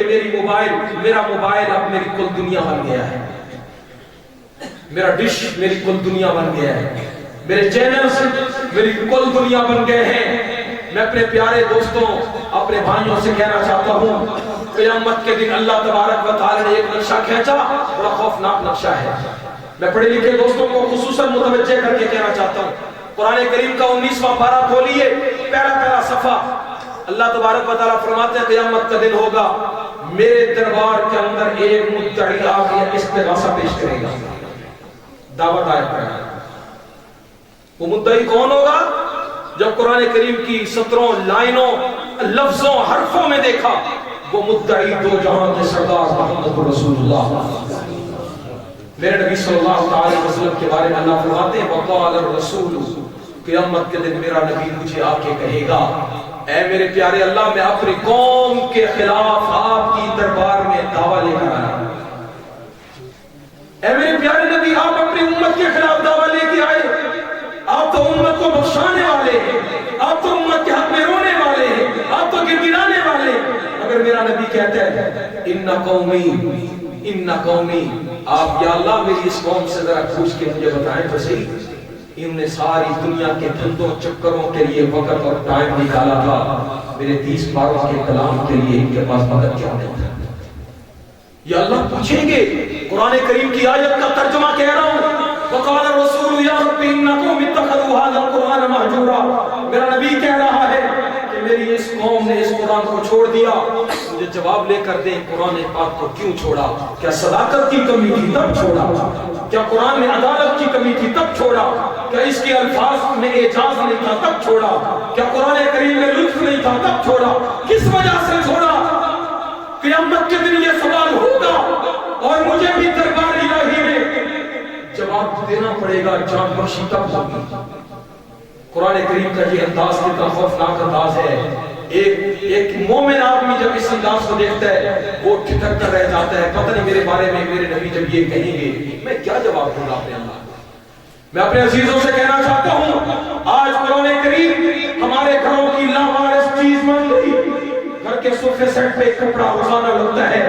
میرا موبائل اب میری کل دنیا بن گیا ہے، میرا ڈش میری کل دنیا بن گیا ہے، میرے چینلز میری کل دنیا بن گئے ہیں۔ میں اپنے پیارے دوستوں، اپنے بھائیوں سے کہنا چاہتا ہوں، قیامت کے دن اللہ تبارک و تعالی نے ایک نقشہ کھینچا، بڑا خوفناک نقشہ ہے۔ میں پڑھے لکھے دوستوں کو خصوصاً متوجہ کر کے کہنا چاہتا ہوں، قرآن کریم کا 19واں پارہ کھولیے، پہلا صفحہ، اللہ تبارک و تعالیٰ فرماتے ہیں قیامت کا دن ہوگا، میرے دربار کے اندر ایک مدعی آ کے استغاثہ پیش کرے گا۔ دعوت آیت پر وہ مدعی کون ہوگا؟ جب قرآن کریم کی 17 لائنوں، لفظوں، حرفوں میں دیکھا، وہ مدعی دو جہاں کے سردار محمد رسول اللہ، میرے نبی صلی اللہ علیہ وسلم کے بارے میں اللہ فرماتے ہیں وقال الرسول، قیامت کے دن میرا نبی مجھے آ کے کہے گا، اے میرے پیارے اللہ، میں اپنی قوم کے خلاف آپ کی دربار میں دعویٰ لے کر آیا۔ اے میرے پیارے نبی، آپ اپنی امت کے خلاف دعویٰ لے کے آئے، آپ تو امت کو بخشانے والے ہیں، آپ تو امت کے حق میں رونے والے ہیں، آپ تو گڑگڑانے والے ہیں۔ اگر میرا نبی کہتا ہے ان قومی، آپ یا اللہ میری اس قوم سے ذرا پوچھ کے مجھے بتائیں تو صحیح، انہوں نے ساری دنیا کے دھندوں چکروں کے لیے وقت اور ٹائم نکالا تھا، میرے 30 پاروں کے کلام کے لیے ان کے پاس وقت کیا نہیں تھا؟ یا اللہ پوچھیں گے، قرآن کریم کی آیت کا ترجمہ کہہ رہا ہوں، وقال الرسول یا رب ان قوم اتخذوا هذا القرآن مهجورا، میرا نبی کہہ رہا ہے کہ میری اس قوم نے اس قرآن کو چھوڑ دیا، مجھے جواب لے کر دیں قرآن پاک کو کیوں چھوڑا؟ کیا صداقت کی کمی تھی تب چھوڑا؟ کیا قرآن میں عدالت کی کمی تھی تب چھوڑا؟ کیا اس کے الفاظ میں اعجاز نہیں تھا تب چھوڑا؟ کیا قرآن کریم میں لطف نہیں تھا تب چھوڑا؟ کس وجہ سے چھوڑا؟ قیامت کے دن یہ سوال ہوگا اور مجھے بھی دربار الہی میں جواب دینا پڑے گا، جان بخشی تب ہوگی۔ قرآن کریم کا یہ انداز کتنا خوفناک انداز ہے، ایک مومن آدمی جب اس انداز کو دیکھتا ہے وہ ٹھٹک کر رہ جاتا ہے، پتہ نہیں میرے بارے میں میرے نبی جب یہ کہیں گے میں کیا جواب دوں گا اپنے اللہ۔ میں اپنے عزیزوں سے کہنا چاہتا ہوں، آج قرآن کریم ہمارے گھروں کی لاوارث چیز بن گئی۔ گھر کے صوفے سیٹ پہ کپڑا روزانہ لگتا ہے،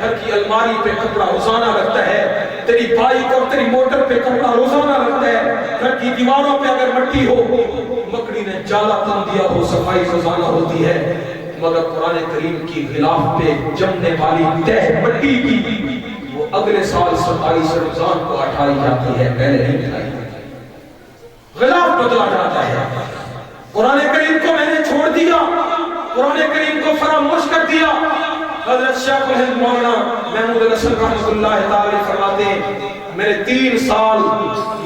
گھر کی الماری پہ کپڑا روزانہ لگتا ہے، تیری بائک اور تیری موٹر پہ کپڑا روزانہ لگتا ہے، گھر کی دیواروں پہ اگر مٹی ہو، مکڑی نے جالا تن دیا ہو، صفائی روزانہ ہوتی ہے، مگر قرآن کریم کی غلاف پہ جمنے والی تہ مٹی کی وہ اگلے سال 27 رمضان کو اٹھائی جاتی ہے، پہلے نہیں اٹھائی جاتی، غلاف بدلا جاتا ہے۔ قرآن کریم کو میں نے چھوڑ دیا، قرآن کریم کو فراموش کر دیا۔ حضرت شیخ الہند مولانا محمود نصر رحمۃ اللہ تعالی فرماتے ہیں میں نے 3 سال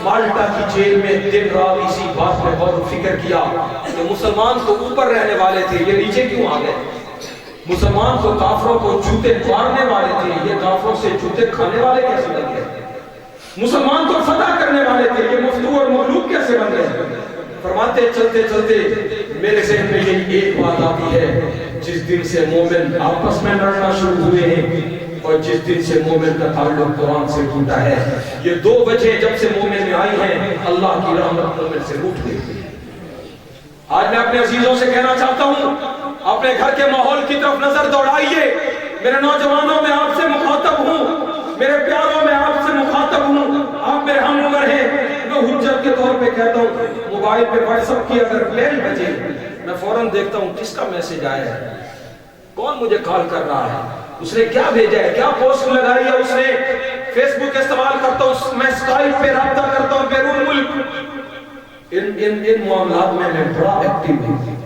مالٹا کی جیل میں دن رات اسی بات پہ غور و فکر کیا کہ مسلمان تو اوپر رہنے والے تھے، یہ نیچے کیوں آ گئے؟ مسلمان تو کافروں کو جوتے مارنے والے تھے، یہ کافروں سے جوتے کھانے والے کیسے بن گئے؟ مسلمان تو فتح کرنے والے تھے، یہ مفتو اور مغلوب کیسے بن گئے؟ فرماتے چلتے چلتے میرے ذہن میں یہی ایک بات آتی ہے، جس دن سے مومن آپس میں لڑنا شروع ہوئے ہیں اور جس دن سے مومن کا تعلق قرآن سے ٹوٹا ہے، یہ 2 وجہ جب سے مومن میں آئی ہیں، اللہ کی رحمت مومن سے روٹ گئی۔ آج میں اپنے عزیزوں سے کہنا چاہتا ہوں، اپنے گھر کے ماحول کی طرف نظر دوڑائیے۔ میرے نوجوانوں میں آپ سے مخاطب ہوں، میرے پیاروں میں آپ سے مخاطب ہوں، آپ میرے ہم عمر ہیں۔ میں حجت کے طور پہ کہتا ہوں، موبائل پہ واٹس ایپ کی اگر بیل بجے میں فوراً دیکھتا ہوں کس کا میسج آیا ہے، کون مجھے کال کر رہا ہے، اس نے کیا بھیجا ہے، کیا پوسٹ لگائی ہے اس نے۔ فیس بک استعمال کرتا ہوں، میں اسکائپ پہ رابطہ کرتا ہوں بیرون ملک، ان معاملات میں میں بڑا ایکٹیو ہوں۔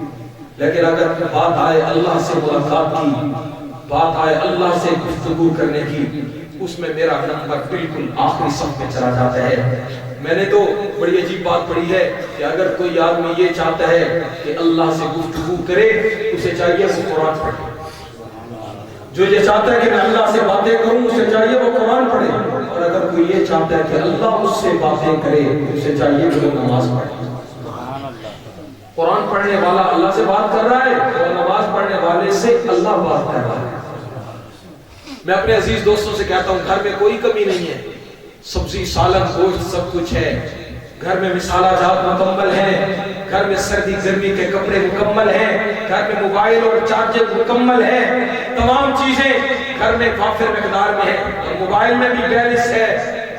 لیکن اگر بات آئے اللہ سے ملاقات کی، بات آئے اللہ سے گفتگو کرنے کی، اس میں میرا نمبر بالکل آخری صف میں چلا جاتا ہے۔ میں نے تو بڑی عجیب بات پڑھی ہے کہ اگر کوئی آدمی یہ چاہتا ہے کہ اللہ سے گفتگو کرے، اسے چاہیے وہ قرآن پڑھے۔ جو یہ چاہتا ہے کہ میں اللہ سے باتیں کروں، اسے چاہیے وہ قرآن پڑھے، اور اگر کوئی یہ چاہتا ہے کہ اللہ اس سے باتیں کرے، اسے چاہیے وہ نماز پڑھے۔ قرآن پڑھنے والا اللہ سے بات کر رہا ہے اور نماز پڑھنے والے سے اللہ بات کر رہا ہے۔ میں اپنے عزیز دوستوں سے کہتا ہوں، گھر میں کوئی کمی نہیں ہے، سبزی سالن گوشت سب کچھ ہے، گھر میں مسالہ جات مکمل ہیں، گھر میں سردی گرمی کے کپڑے مکمل ہیں، گھر میں موبائل اور چارجر مکمل ہیں، تمام چیزیں گھر میں وافر مقدار میں ہیں، اور موبائل میں بھی بیلنس ہے،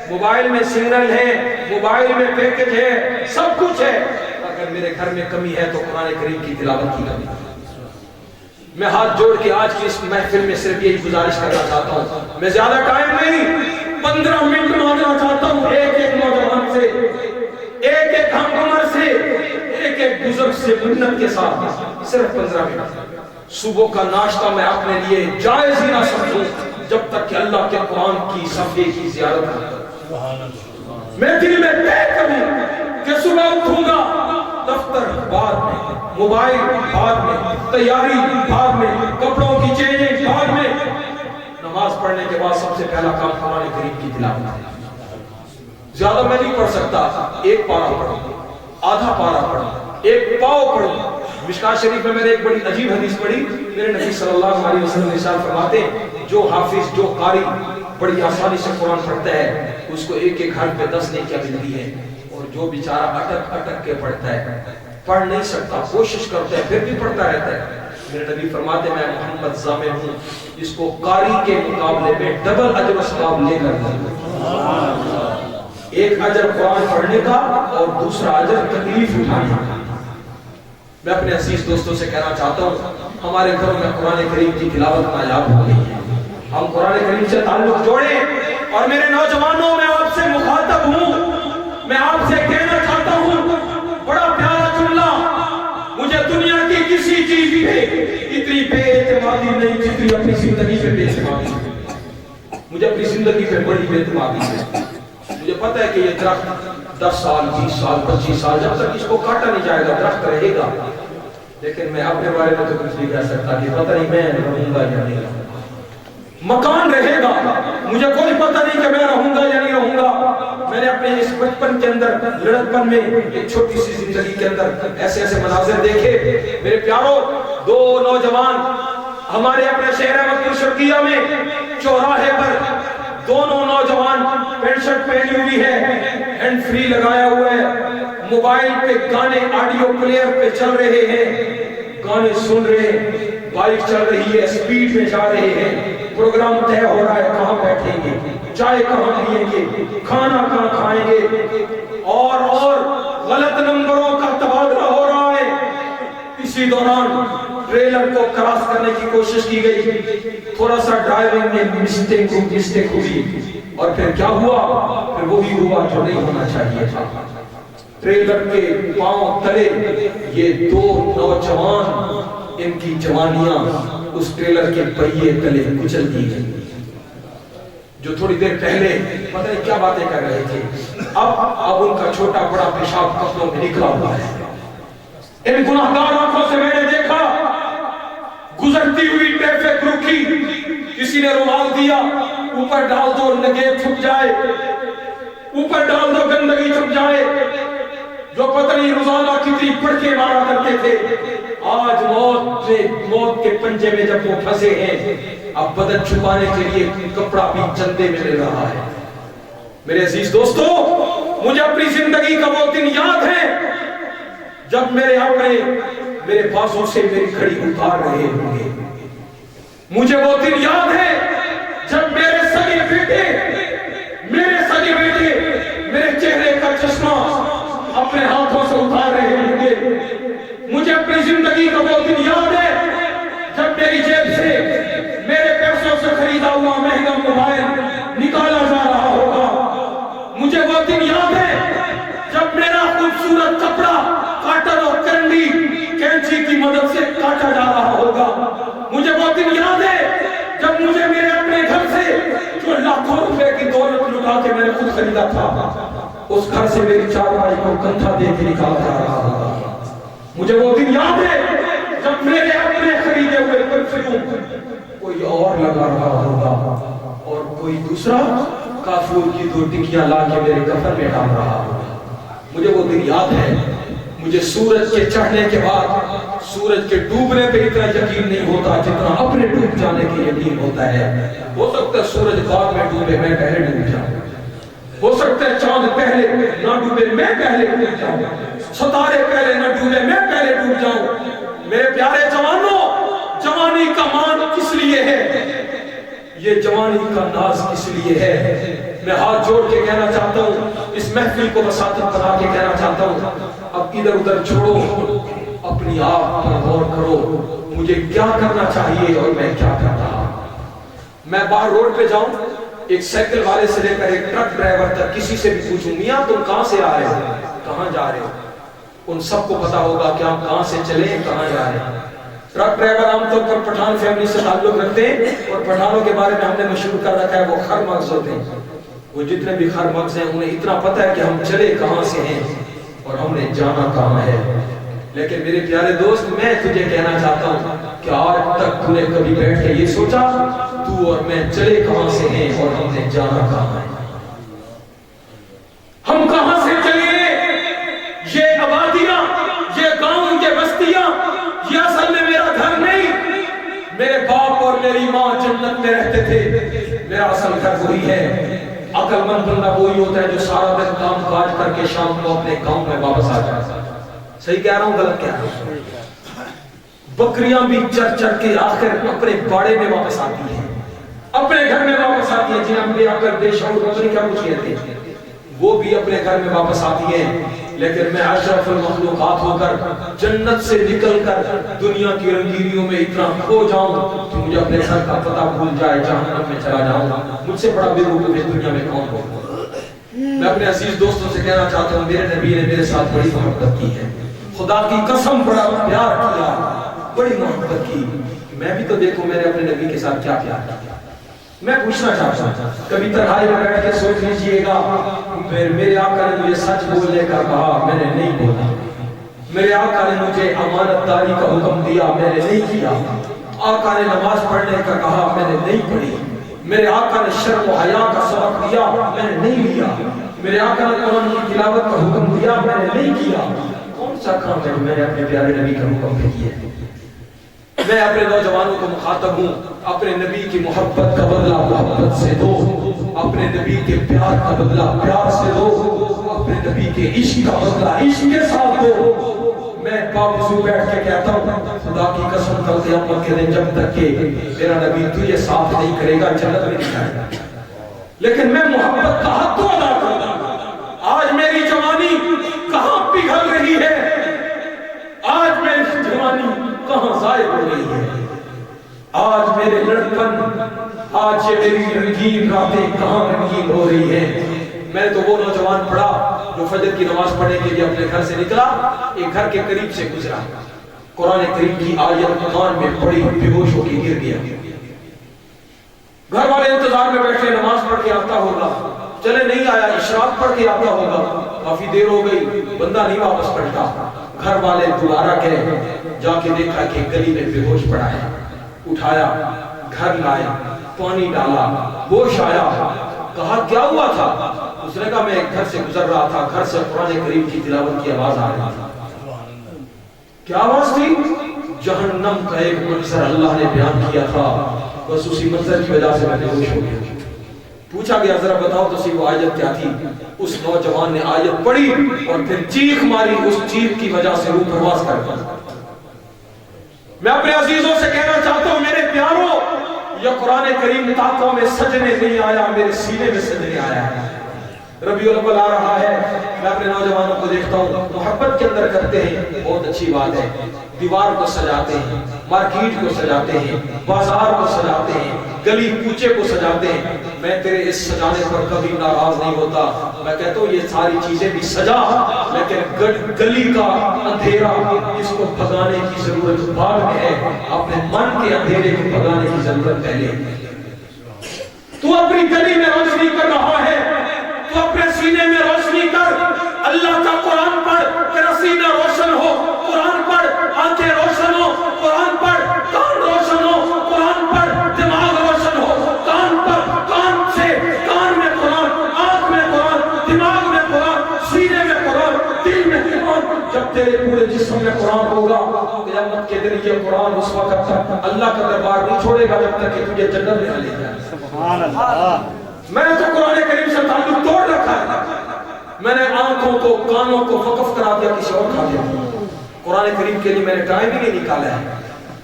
موبائل میں سگنل ہے، موبائل میں پیکج ہے، سب کچھ ہے، اگر میرے گھر میں کمی ہے تو قرآن کریم کی تلاوت کی کمی ہے۔ میں ہاتھ جوڑ کے آج کی اس محفل میں صرف یہی گزارش کرنا چاہتا ہوں، میں زیادہ ٹائم نہیں، 15 منٹ مانگنا چاہتا ہوں ایک ایک نوجوان سے، ایک ایک ہم عمر سے، ایک ایک بزرگ سے منت کے ساتھ، صرف 15 منٹ۔ صبح کا ناشتہ میں اپنے لیے جائز ہی نہ سمجھوں جب تک کہ اللہ کے قرآن کی صفحے کی زیارت نہ کروں۔ میں دل میں طے کروں کہ صبح اٹھوں گا، دفتر بعد میں، موبائل بعد میں، تیاری بعد میں، کپڑوں کی چینجنگ بعد میں، نماز پڑھنے کے بعد سب سے پہلا کام قرآن کریم کی تلاوت ہے۔ زیادہ میں نہیں پڑھ سکتا، ایک پارہ پڑھوں، آدھا پارہ پڑھوں، ایک پاؤ پڑھوں۔ مشکات شریف میں میں نے ایک بڑی عجیب حدیث پڑھی، میرے نبی صلی اللہ علیہ وسلم ارشاد فرماتے ہیں جو حافظ، جو قاری بڑی آسانی سے قرآن پڑھتا ہے اس کو ایک ایک حرف پہ 10 نیکیاں ملتی ہیں، اور جو بیچارہ اٹک اٹک کے پڑھتا ہے، پڑھ نہیں سکتا، کوشش کرتا ہے پھر بھی پڑھتا رہتا ہے، میرے نبی فرماتے میں محمد ضامن ہوں جس کو قاری کے مقابلے میں ڈبل اجر و ثواب لے کر دوں، ایک اجر قرآن پڑھنے کا اور دوسرا اجر تکلیف اٹھانے کا۔ میں اپنے عزیز دوستوں سے کہنا چاہتا ہوں ہمارے گھروں میں قرآن کریم کی تلاوت نایاب ہو گئی ہے، ہم قرآن کریم سے تعلق جوڑیں، اور میرے نوجوانوں میں آپ سے مخاطب ہوں، میں آپ سے کہنا چاہتا ہوں بڑا پیارا جملہ، مجھے دنیا کی کسی چیز پہ اتنی بے اعتمادی نہیں جتنی اپنی زندگی پہ بے اعتمادی ہے، مجھے اپنی زندگی پہ بڑی بے اعتمادی ہے۔ مجھے پتہ ہے کہ یہ درخت 10 سال 20 سال 25 سال جب تک اس کو کاٹا نہیں جائے گا درخت رہے گا، لیکن میں اپنے بارے میں تو کچھ نہیں کہہ سکتا کہ پتہ نہیں میں رہوں گا یا نہیں رہوں گا، مکان رہے گا، مجھے کوئی پتہ نہیں کہ میں رہوں گا یا نہیں رہوں گا۔ میں نے اپنے اس بچپن کے اندر، لڑکپن میں، ایک چھوٹی سی زندگی کے اندر ایسے ایسے مناظر دیکھے۔ میرے پیاروں، 2 نوجوان ہمارے اپنے شہر مکہ شرقیہ میں چوراہے پر، دونوں نوجوان پینٹ شرٹ پہنی ہوئی ہے، ہینڈ فری لگایا ہوا ہے، موبائل پہ گانے آڈیو پلیئر پہ چل رہے ہیں، گانے سن رہے ہیں، بائک چل رہی ہے، سپیڈ میں جا رہے ہیں، پروگرام طے ہو رہا ہے کہاں بیٹھیں گے، چائے کہاں پیئیں گے، کھانا کہاں کھائیں گے، اور غلط نمبروں کا تبادلہ ہو رہا ہے۔ اسی دوران ٹریلر کو کراس کرنے کی کوشش کی گئی، تھوڑا سا ڈرائیونگ میں مسٹیک ہوئی، اور پھر کیا ہوا؟ پھر وہی ہوا جو نہیں ہونا چاہیے تھا۔ ٹریلر کے پاؤں تلے یہ 2 نوجوان، ان کی جوانیاں اس ٹریلر کے پہیے تلے کچل دی گئی، جو تھوڑی دیر پہلے پتہ نہیں کیا باتیں کر رہے تھے، اب ان کا چھوٹا بڑا پیشاب کپڑوں میں نکلا ہوا ہے۔ ان گناہگار آنکھوں سے میں نے دیکھا گزرتی ہوئی ٹریفک رکی، کسی نے رومال دیا، اوپر ڈال دو نگیب چھپ جائے، اوپر ڈال دو گندگی چھپ جائے، جو پتہ نہیں روزانہ کتنی پڑکے مارا کرتے تھے، آج موت کے پنجے میں جب وہ پھنسے ہیں، اب بدن چھپانے کے لیے کپڑا بھی چندے میں مل رہا ہے۔ میرے عزیز دوستو، مجھے اپنی زندگی کا وہ دن یاد ہے جب میرے بازو سے میری گھڑی اتار رہے ہوں گے، مجھے وہ دن یاد ہے جب میرے سگے بیٹے میرے چہرے کا چشمہ اپنے ہاتھوں سے اتار رہے ہوں گے، مجھے اپنی زندگی کا وہ دن یاد ہے جب میری جیب سے میرے پیسوں سے خریدا ہوا مہنگا موبائل نکالا جا رہا ہوگا، مجھے وہ دن یاد ہے جب میرا خوبصورت کپڑا کاٹر اور کرنڈی کینچی کی مدد سے کاٹا جا رہا ہوگا، مجھے وہ دن یاد ہے جب مجھے میرے اپنے گھر سے جو لاکھوں روپے کی دولت لٹا کے میں نے خود خریدا تھا، اس گھر سے میری چارپائی کو کندھا دے کے نکالا جا رہا ہوگا، مجھے وہ دن یاد ہے جب میرے اپنے خریدے ہوئے پرفیوم کوئی اور لگا رہا ہوگا اور کوئی دوسرا کافور کی 2 ٹکیاں لا کے میرے کفن میں ڈال رہا ہوگا، مجھے وہ دن یاد ہے۔ مجھے سورج کے چڑھنے کے بعد سورج کے ڈوبنے پہ اتنا یقین نہیں ہوتا جتنا اپنے ڈوب جانے کے یقین ہوتا ہے۔ ہو سکتا ہے سورج بعد میں ڈوبے، میں پہلے ڈوب جاؤں، ہو سکتا ہے چاند پہلے نہ ڈوبے میں پہلے ڈوب جاؤں، ستارے پہلے نہ ڈوبے میں پہلے ڈوب جاؤں۔ میرے پیارے جوانوں، جوانی کا مان کس لیے ہے؟ یہ جوانی کا ناز کس لیے ہے؟ میں ہاتھ جوڑ کے کہنا چاہتا ہوں، اس محفل کو بساطت بنا کے کہنا چاہتا ہوں، اب ادھر ادھر چھوڑو، اپنی آپ پر غور کرو، مجھے کیا کرنا چاہیے اور میں کیا کرتا ہوں۔ میں باہر روڈ پہ جاؤں، ایک سائیکل والے سے لے کر ایک ٹرک ڈرائیور تک کسی سے بھی پوچھوں، میاں تم کہاں سے آ رہے ہو، کہاں جا رہے ہو، ان سب کو پتا ہوگا کہ ہم کہاں سے چلے، کہاں جا رہے ہیں۔ ٹرک ڈرائیور عام طور پر پٹھان فیملی سے تعلق رکھتے ہیں، اور پٹھانوں کے بارے میں ہم نے مشہور کر رکھا ہے وہ خر مغز ہوتے ہیں۔ وہ جتنے بھی خر مغز ہیں انہیں اتنا پتہ ہے کہ ہم چلے کہاں سے ہیں اور ہم نے جانا کہاں ہے۔ لیکن میرے پیارے دوست، میں تجھے کہنا چاہتا ہوں کہ آج تک تو نے کبھی بیٹھ کے یہ سوچا تو اور میں چلے کہاں سے ہیں اور ہم نے جانا کہاں ہے؟ ہم کہاں سے چلے؟ یہ آبادیاں، یہ گاؤں، یہ بستیاں، یہ اصل میں میرا گھر نہیں۔ میرے باپ اور میری ماں جنت میں رہتے تھے، میرا اصل گھر وہی ہے۔ عقل مند بندہ وہی ہوتا ہے جو سارا دن کام کاج کر کے شام کو اپنے گاؤں میں واپس آ جاتا ہے۔ صحیح کہہ رہا ہوں غلط کہہ رہا ہوں؟ بکریاں بھی چر چر کے آخر اپنے باڑے میں واپس آتی ہیں، اپنے گھر میں واپس آتی ہیں۔ جنہاں بے عقل بے شعور پتہ کیا کچھ کہتے ہیں، وہ بھی اپنے گھر میں واپس آتی ہیں۔ لیکن میں اشرف المخلوقات ہو کر جنت سے نکل کر دنیا کی رنگینیوں میں اتنا کھو جاؤں کہ مجھے اپنے گھر کا پتہ بھول جائے، جہنم میں چلا جاؤں۔ مجھ سے بڑا بیوقوف اس دنیا میں کون ہوگا؟ میں اپنے عزیز دوستوں سے کہنا چاہتا ہوں، میرے نبی نے میرے ساتھ بڑی محبت کی ہے، خدا کی قسم بڑا پیار کیا، بڑی محبت کی۔ میں بھی تو دیکھوں میں نے اپنے نبی کے ساتھ کیا پیار کیا۔ میں پوچھنا چاہتا ہوں، کبھی تنہائی میں بیٹھ کے سوچ لیجئے گا، میرے آقا نے مجھے سچ بولنے کا کہا، میں نے نہیں بولا۔ میرے آقا نے مجھے امانت داری کا حکم دیا، میں نے نہیں کیا۔ آقا نے نماز پڑھنے کا کہا، میں نے نہیں پڑھی۔ میرے آقا نے شرم و حیا کا سبق دیا، میں نے نہیں لیا۔ میرے آقا نے قرآن کی تلاوت کا حکم دیا، میں نے نہیں کیا۔ کون سا کام ہے میں نے اپنے پیارے نبی کا حکم پہ کیا؟ میں اپنے نوجوانوں کو مخاطب ہوں، اپنے نبی کی محبت کا بدلہ محبت سے دو، اپنے نبی کے پیار کا بدلہ پیار سے دو، اپنے نبی کے عشق کا بدلہ عشق کے ساتھ دو۔ میں باوضو بیٹھ کے کہتا ہوں، خدا کی قسم کل قیامت کے دن جب تک کہ میرا نبی تجھے ساتھ نہیں کرے گا جنت میں نہیں جائے گا۔ لیکن میں محبت کا حق تو ادا کرتا ہوں۔ آج میری جوانی کہاں پگھل رہی ہے، آج میری جوانی کہاں ضائع ہو رہی ہے، آج میرے لڑکپن، آج یہ میری رنگین راتیں کہاں رنگین ہو رہی ہیں۔ میں تو وہ نوجوان پڑھا جو فجر کی نماز پڑھنے کے لیے اپنے گھر سے نکلا، ایک گھر کے قریب سے گزرا، قرآن کریم کی آیت کان میں پڑی، بے ہوش ہو کے گر گیا۔ گھر والے انتظار میں بیٹھے، نماز پڑھ کے آتا ہوگا، چلے نہیں آیا، اشراق پڑھ کے آتا ہوگا، کافی دیر ہو گئی، بندہ نہیں واپس پڑھتا۔ گھر والے دوبارہ گئے، جا کے دیکھا کہ گلی میں بے ہوش پڑا ہے، اٹھایا، گھر لائے، پانی ڈالا، ہوش آیا، کہا کیا ہوا تھا؟ اس نے کہا میں ایک گھر سے گزر رہا تھا، گھر سے قرآن کریم کی تلاوت کی آواز آ رہی تھی۔ کیا آواز تھی؟ جہنم کا ایک منظر اللہ نے بیان کیا تھا، بس اسی منظر کی وجہ سے میں بے ہوش ہو گیا۔ پوچھا گیا ذرا بتاؤ تو صحیح وہ آیت کیا تھی؟ اس نوجوان نے آیت پڑھی اور پھر چیخ ماری، اس چیخ کی وجہ سے روح پرواز کر گیا۔ میں اپنے عزیزوں سے کہنا چاہتا ہوں، میرے پیاروں، یہ قرآن کریم طاقتوں میں سجنے نہیں آیا، میرے سینے میں سجنے آیا ہے۔ ربیع الاول آ رہا ہے، میں اپنے نوجوانوں کو دیکھتا ہوں محبت کے اندر کرتے ہیں، بہت اچھی بات ہے، دیوار کو سجاتے ہیں، مارکیٹ کو سجاتے ہیں، بازار کو سجاتے ہیں، گلی کوچے کو سجاتے ہیں۔ میں تیرے اس سجانے پر کبھی ناراض نہیں ہوتا، میں کہتا ہوں یہ ساری چیزیں بھی سجا، لیکن گلی کا اندھیرا اس کو بھگانے کی ضرورت بعد میں ہے، اپنے من کے اندھیرے کو بھگانے کی ضرورت پہلے۔ تو اپنی گلی میں روشنی کر رہا ہے، تو اپنے سینے میں روشنی کر، اللہ کا قرآن پڑھ، تیرا سینہ روشن ہو، قرآن پڑھ، آنکھیں روشن ہو، قرآن پڑھ، کان روشن ہو، قرآن پڑھ، دماغ روشن ہو، کان پر، کان سے، کان میں قرآن، آنکھ میں قرآن، دماغ میں قرآن، سینے میں قرآن، دل میں قرآن۔ جب تیرے پورے جسم میں قرآن ہوگا، قیامت کے دن یہ قرآن اس وقت تک اللہ کا دربار نہیں چھوڑے گا جب تک کہ تجھے جنت میں نہ لے جائے۔ سبحان اللہ۔ میں نے تو قرآن کریم سے تعلق توڑ رکھا ہے، میں نے آنکھوں کو کانوں کو وقف کرا دیا کسی اور کھا دیا۔ قرآن کریم کے لیے میں نے ٹائم ہی نہیں نکالا ہے۔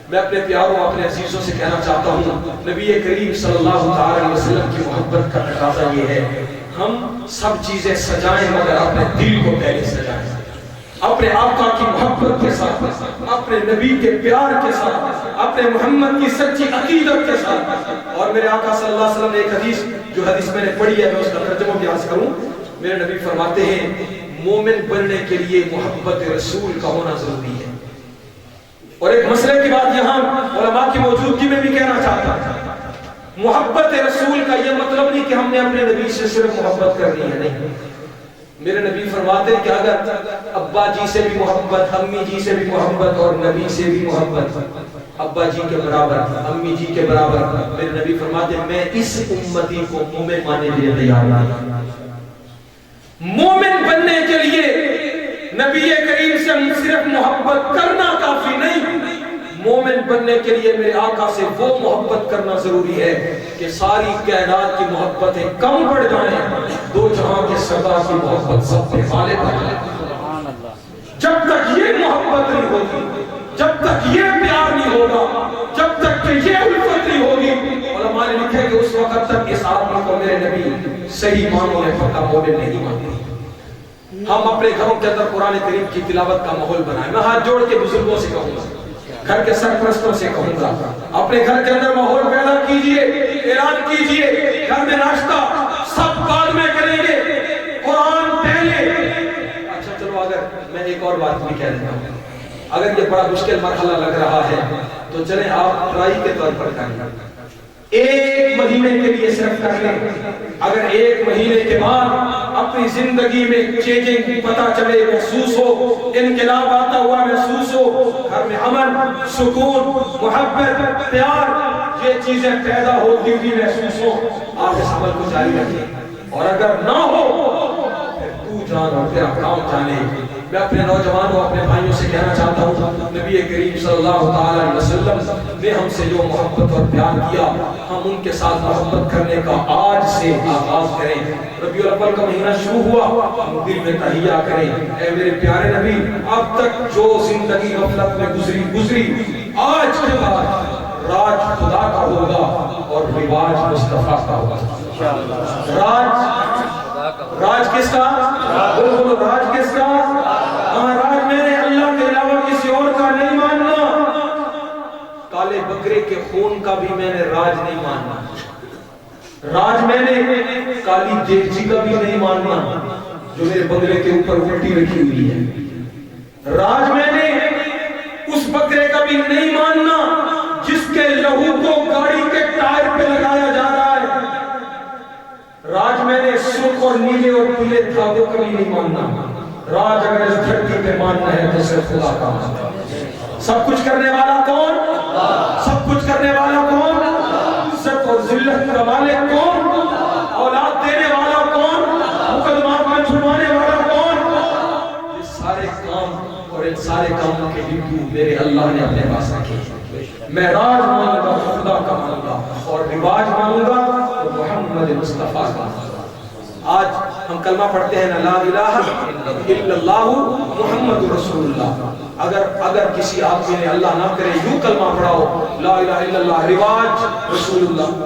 میں اپنے پیاروں اپنے عزیزوں سے کہنا چاہتا ہوں، نبی کریم صلی اللہ علیہ وسلم کی محبت کا تقاضا یہ ہے، ہم سب چیزیں سجائیں مگر اپنے دل کو پہلے سجائیں، اپنے آقا کی محبت کے ساتھ، اپنے نبی کے پیار کے ساتھ، اپنے محمد کی سچی عقیدت کے ساتھ۔ اور میرے آقا صلی اللہ علیہ وسلم نے ایک حدیث، جو حدیث میں نے پڑھی ہے میں اس کا ترجمہ بھی عرض کروں۔ میرے نبی فرماتے ہیں مومن بننے کے لیے محبت رسول کا ہونا ضروری ہے۔ اور ایک مسئلے کی بات یہاں علماء کی موجودگی میں بھی کہنا چاہتا ہوں، محبت رسول کا یہ مطلب نہیں کہ ہم نے اپنے نبی سے صرف محبت کرنی ہے، نہیں۔ میرے نبی فرماتے ہیں کہ اگر ابا جی سے بھی محبت، امی جی سے بھی محبت اور نبی سے بھی محبت، ابا جی کے برابر، امی جی کے برابر، میرے نبی فرماتے ہیں میں اس امتی کو مومن ماننے کے لیے تیار نہیں۔ مومن بننے کے لیے نبی کریم سے صرف محبت کرنا کافی نہیں، مومن بننے کے لیے میرے آقا سے وہ محبت کرنا ضروری ہے کہ ساری کائنات کی محبتیں کم پڑ جائیں، دو جہاں کے سردار کی محبت سب پہ غالب ہو جائے۔ جب تک یہ محبت نہیں ہوگی، جب تک یہ پیار نہیں ہوگا، جب تک کہ یہ الفت نہیں ہوگی، علماء نے لکھا کہ اس وقت تک اس آدمی کو میرے نبی صحیح معنوں میں پکا مومن نہیں مانتے۔ ہم اپنے گھروں کے اندر قرآن کریم کی تلاوت کا ماحول بنائیں۔ میں ہاتھ جوڑ کے بزرگوں سے کہوں گا، گھر کے سرپرستوں سے کہوں گا، اپنے گھر کے اندر ماحول پیدا کیجئے، اعلان کیجئے گھر میں ناشتہ سب بعد میں کریں گے، قرآن پہلے۔ اچھا چلو، اگر میں ایک اور بات بھی کہہ دیتا ہوں، اگر یہ بڑا مشکل مرحلہ لگ رہا ہے تو چلیں آپ ٹرائی کے طور پر کریں، ایک مہینے کے لیے صرف کر لیں۔ اگر ایک مہینے کے بعد اپنی زندگی میں چینجنگ پتہ چلے، محسوس ہو، انقلاب آتا ہوا محسوس ہو، گھر میں امن، سکون، محبت، پیار، یہ چیزیں پیدا ہوتی ہوئی محسوس ہو، آپ اس عمل کو جاری رکھیں۔ اور اگر نہ ہو پھر تو جان اور تیرا کام جانے۔ میں اپنے نوجوانوں اپنے بھائیوں سے کہنا چاہتا ہوں، نبی کریم صلی اللہ علیہ وسلم نے ہم سے جو محبت اور پیار کیا، ہم ان کے ساتھ محبت کرنے کا آج سے آغاز کریں۔ ربیع الاول کا مہینہ شروع ہوا، ہم دل میں تہیہ کریں، اے میرے پیارے نبی، اب تک جو زندگی غفلت میں گزری، آج کے بعد راج خدا کا ہوگا اور رواج مصطفیٰ کا ہوگا۔ راج کس کا؟ بولو راج کس کا؟ راج میں نے اللہ کے علاوہ کسی اور کا نہیں ماننا، کالے بکرے کے خون کا بھی میں نے راج نہیں ماننا، راج میں نے کالی دیگچی کا بھی نہیں ماننا جو میرے بنگلے کے اوپر الٹی رکھی ہوئی ہے، راج میں نے اس بکرے کا بھی نہیں ماننا جس کے لہو کو گاڑی کے ٹائر پہ لگایا جا رہا ہے، راج میں نے سرخ اور نیلے اور پیلے دھاگوں کا بھی نہیں ماننا۔ راج اگر اس دھرتی پہ ماننا ہے تو صرف خدا کا ماننا۔ سب کچھ کرنے والا کون؟ سب کچھ کرنے والا کون؟ عزت اور ذلت کا مالک کون؟ اولاد دینے والا کون؟ مقدمات میں چھڑوانے والا کون؟ یہ سارے کام اور ان سارے کاموں کے ہندو میرے اللہ نے اپنے پاس رکھے۔ میں راج مانوں گا، خدا کا مانوں گا، اور رواج مانوں گا اور محمد مصطفیٰ کا مانوں گا۔ آج ہم کلمہ پڑھتے ہیں لا الہ الا اللہ محمد رسول اللہ۔ اگر کسی آدمی نے اللہ نہ کرے یوں کلمہ پڑھاؤ، لا الہ الا اللہ رواج رسول اللہ،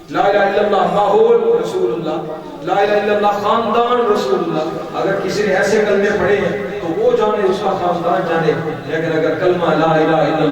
لا الہ الا اللہ ماحول رسول اللہ، لا الہ الا اللہ خاندان رسول اللہ، اگر کسی نے ایسے کلمے پڑھے ہیں تو وہ جانے، اس کا خاندان جانے، لیکن اگر کلمہ لا الہ الا اللہ